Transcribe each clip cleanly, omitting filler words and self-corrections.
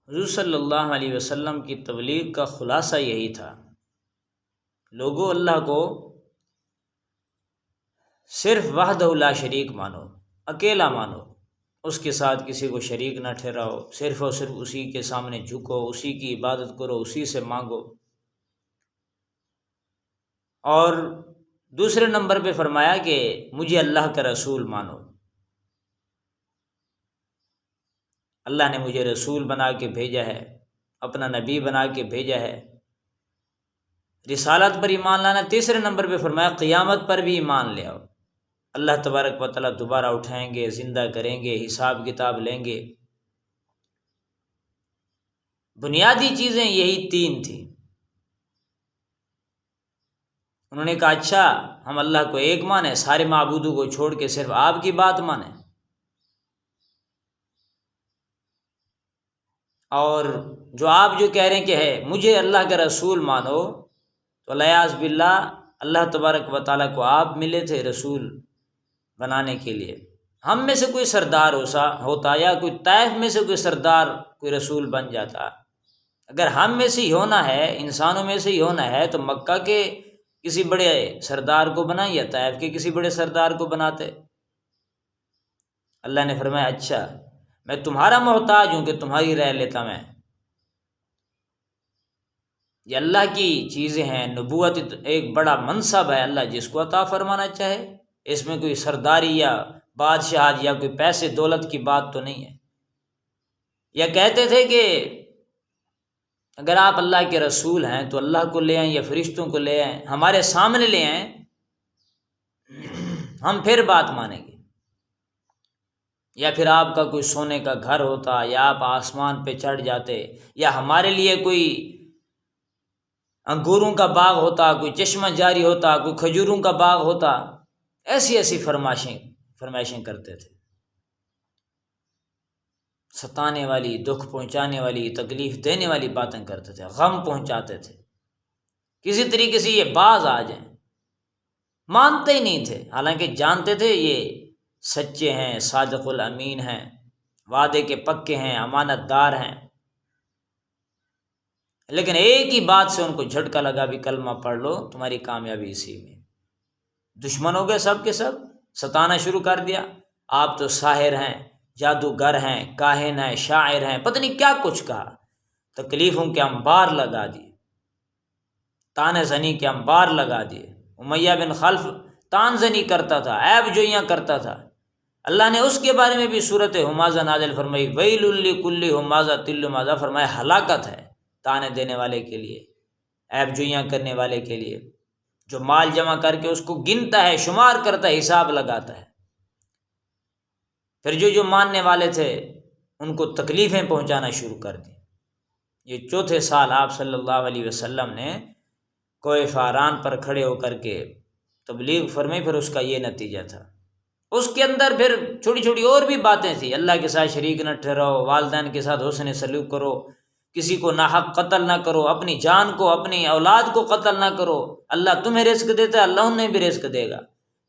حضور صلی اللہ علیہ وسلم کی تبلیغ کا خلاصہ یہی تھا، لوگوں اللہ کو صرف وحدہ لا شریک مانو، اکیلا مانو، اس کے ساتھ کسی کو شریک نہ ٹھہراؤ، صرف اور صرف اسی کے سامنے جھکو، اسی کی عبادت کرو، اسی سے مانگو۔ اور دوسرے نمبر پہ فرمایا کہ مجھے اللہ کا رسول مانو، اللہ نے مجھے رسول بنا کے بھیجا ہے، اپنا نبی بنا کے بھیجا ہے۔ رسالت پر ایمان لانا۔ تیسرے نمبر پہ فرمایا قیامت پر بھی ایمان لے آؤ، اللہ تبارک و تعالیٰ دوبارہ اٹھائیں گے، زندہ کریں گے، حساب کتاب لیں گے۔ بنیادی چیزیں یہی تین تھیں۔ انہوں نے کہا اچھا ہم اللہ کو ایک مانیں، سارے معبودوں کو چھوڑ کے صرف آپ کی بات مانیں، اور جو آپ جو کہہ رہے ہیں کہ ہے مجھے اللہ کا رسول مانو، تو الیاذ باللہ اللہ تبارک و تعالیٰ کو آپ ملے تھے رسول بنانے کے لیے۔ ہم میں سے کوئی سردار ہوتا یا کوئی طائف میں سے کوئی سردار کوئی رسول بن جاتا، اگر ہم میں سے ہی ہونا ہے، انسانوں میں سے ہی ہونا ہے، تو مکہ کے کسی بڑے سردار کو بنا یا طائف کے کسی بڑے سردار کو بناتے۔ اللہ نے فرمایا اچھا میں تمہارا محتاج ہوں کہ تمہاری رائے لیتا میں۔ یہ اللہ کی چیزیں ہیں، نبوت ایک بڑا منصب ہے، اللہ جس کو عطا فرمانا چاہے، اس میں کوئی سرداری یا بادشاہت یا کوئی پیسے دولت کی بات تو نہیں ہے۔ یا کہتے تھے کہ اگر آپ اللہ کے رسول ہیں تو اللہ کو لے آئیں یا فرشتوں کو لے آئیں، ہمارے سامنے لے آئیں، ہم پھر بات مانیں گے۔ یا پھر آپ کا کوئی سونے کا گھر ہوتا، یا آپ آسمان پہ چڑھ جاتے، یا ہمارے لیے کوئی انگوروں کا باغ ہوتا، کوئی چشمہ جاری ہوتا، کوئی کھجوروں کا باغ ہوتا۔ ایسی ایسی فرمائشیں کرتے تھے، ستانے والی، دکھ پہنچانے والی، تکلیف دینے والی باتیں کرتے تھے، غم پہنچاتے تھے، کسی طریقے سے یہ باز آ جائیں۔ مانتے ہی نہیں تھے، حالانکہ جانتے تھے یہ سچے ہیں، صادق الامین ہیں، وعدے کے پکے ہیں، امانت دار ہیں، لیکن ایک ہی بات سے ان کو جھٹکا لگا بھی کلمہ پڑھ لو، تمہاری کامیابی اسی میں۔ دشمن ہو گئے سب کے سب، ستانا شروع کر دیا، آپ تو ساحر ہیں، جادوگر ہیں، کاہن ہیں، شاعر ہیں، پتہ نہیں کیا کچھ کہا، تکلیفوں کے انبار لگا دیے، تانے زنی کے انبار لگا دیے۔ امیہ بن خلف تان زنی کرتا تھا، عیب جوئیاں کرتا تھا، اللہ نے اس کے بارے میں بھی صورت ہمازہ نازل فرمائی، ویل لکل ہمازہ تلمازہ، فرمایا ہلاکت ہے تانے دینے والے کے لیے، عیب جوئیاں کرنے والے کے لیے، جو مال جمع کر کے اس کو گنتا ہے، شمار کرتا ہے، حساب لگاتا ہے۔ پھر جو ماننے والے تھے ان کو تکلیفیں پہنچانا شروع کر دی۔ یہ چوتھے سال آپ صلی اللہ علیہ وسلم نے کوہ فاران پر کھڑے ہو کر کے تبلیغ فرمائی، پھر اس کا یہ نتیجہ تھا۔ اس کے اندر پھر چھوٹی چھوٹی اور بھی باتیں تھیں، اللہ کے ساتھ شریک نہ ٹھہراؤ، والدین کے ساتھ حسن سلوک کرو، کسی کو ناحق قتل نہ کرو، اپنی جان کو، اپنی اولاد کو قتل نہ کرو، اللہ تمہیں رزق دیتا ہے، اللہ انہیں بھی رزق دے گا۔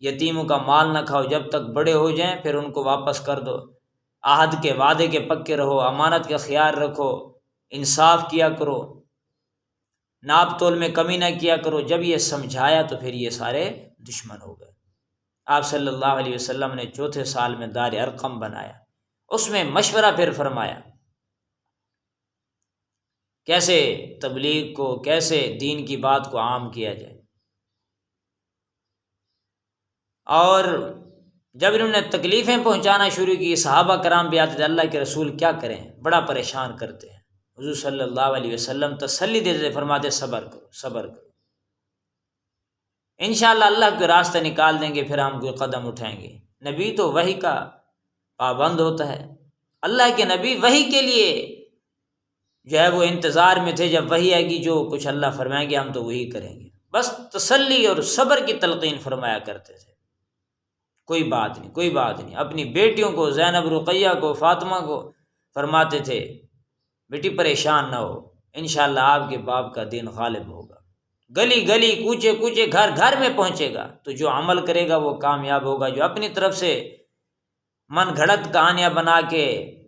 یتیموں کا مال نہ کھاؤ جب تک بڑے ہو جائیں، پھر ان کو واپس کر دو، عہد کے وعدے کے پکے رہو، امانت کا خیال رکھو، انصاف کیا کرو، ناپ تول میں کمی نہ کیا کرو۔ جب یہ سمجھایا تو پھر یہ سارے دشمن ہو گئے۔ آپ صلی اللہ علیہ وسلم نے چوتھے سال میں دار ارقم بنایا، اس میں مشورہ پھر فرمایا کیسے تبلیغ کو، کیسے دین کی بات کو عام کیا جائے۔ اور جب انہوں نے تکلیفیں پہنچانا شروع کی، صحابہ کرام بھی آتے تھے، اللہ کے رسول کیا کریں، بڑا پریشان کرتے ہیں۔ حضور صلی اللہ علیہ وسلم تسلی دیتے، فرماتے صبر کرو، صبر کرو، انشاءاللہ اللہ کے راستے نکال دیں گے، پھر ہم کوئی قدم اٹھائیں گے۔ نبی تو وحی کا پابند ہوتا ہے، اللہ کے نبی وحی کے لیے جو ہے وہ انتظار میں تھے، جب وحی آئے گی جو کچھ اللہ فرمائیں گے ہم تو وہی کریں گے، بس تسلی اور صبر کی تلقین فرمایا کرتے تھے۔ کوئی بات نہیں، کوئی بات نہیں۔ اپنی بیٹیوں کو، زینب، رقیہ کو، فاطمہ کو فرماتے تھے بیٹی پریشان نہ ہو، انشاءاللہ آپ کے باپ کا دین غالب ہوگا، گلی گلی، کوچے کوچے، گھر گھر میں پہنچے گا، تو جو عمل کرے گا وہ کامیاب ہوگا، جو اپنی طرف سے من گھڑت کہانیاں بنا کے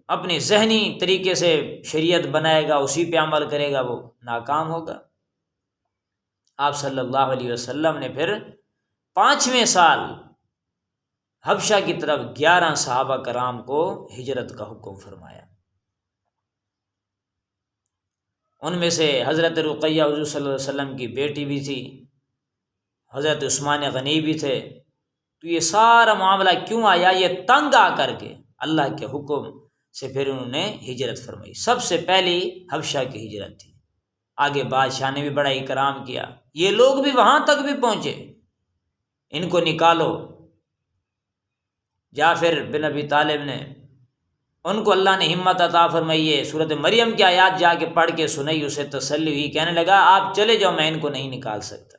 اپنی ذہنی طریقے سے شریعت بنائے گا، اسی پہ عمل کرے گا، وہ ناکام ہوگا۔ آپ صلی اللہ علیہ وسلم نے پھر 5ویں سال حبشہ کی طرف 11 صحابہ کرام کو ہجرت کا حکم فرمایا۔ ان میں سے حضرت رقیہ حضور صلی اللہ علیہ وسلم کی بیٹی بھی تھی، حضرت عثمان غنی بھی تھے۔ تو یہ سارا معاملہ کیوں آیا؟ یہ تنگ آ کر کے اللہ کے حکم سے پھر انہوں نے ہجرت فرمائی۔ سب سے پہلی حبشہ کی ہجرت تھی۔ آگے بادشاہ نے بھی بڑا اکرام کیا، یہ لوگ بھی وہاں تک بھی پہنچے، ان کو نکالو۔ جعفر بن ابی طالب نے، ان کو اللہ نے ہمت عطا فرمائی ہے، سورۃ مریم کی آیات جا کے پڑھ کے سنائی، اسے تسلی ہوئی، کہنے لگا آپ چلے جاؤ، میں ان کو نہیں نکال سکتا۔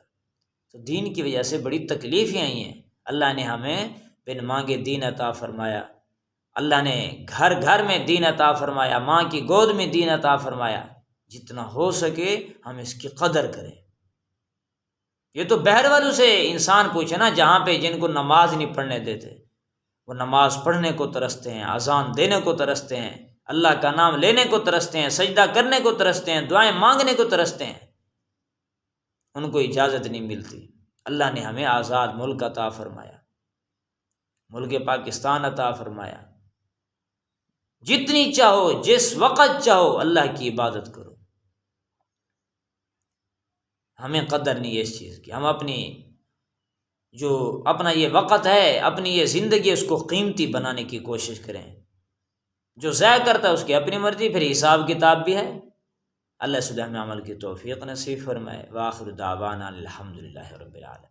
تو دین کی وجہ سے بڑی تکلیفیں آئی ہیں، اللہ نے ہمیں بن مانگے دین عطا فرمایا، اللہ نے گھر گھر میں دین عطا فرمایا، ماں کی گود میں دین عطا فرمایا۔ جتنا ہو سکے ہم اس کی قدر کریں۔ یہ تو بہر والوں سے انسان پوچھے نا، جہاں پہ جن کو نماز نہیں پڑھنے دیتے، وہ نماز پڑھنے کو ترستے ہیں، اذان دینے کو ترستے ہیں، اللہ کا نام لینے کو ترستے ہیں، سجدہ کرنے کو ترستے ہیں، دعائیں مانگنے کو ترستے ہیں، ان کو اجازت نہیں ملتی۔ اللہ نے ہمیں آزاد ملک عطا فرمایا، ملک پاکستان عطا فرمایا۔ جتنی چاہو، جس وقت چاہو، اللہ کی عبادت کرو۔ ہمیں قدر نہیں ہے اس چیز کی۔ ہم اپنا یہ وقت ہے، اپنی یہ زندگی، اس کو قیمتی بنانے کی کوشش کریں۔ جو ضائع کرتا ہے اس کی اپنی مرضی، پھر حساب کتاب بھی ہے۔ اللہ صلی اللہ علیہ عمل کی توفیق نصیب فرمائے۔ وآخر دعوانا الحمدللہ رب العالمین۔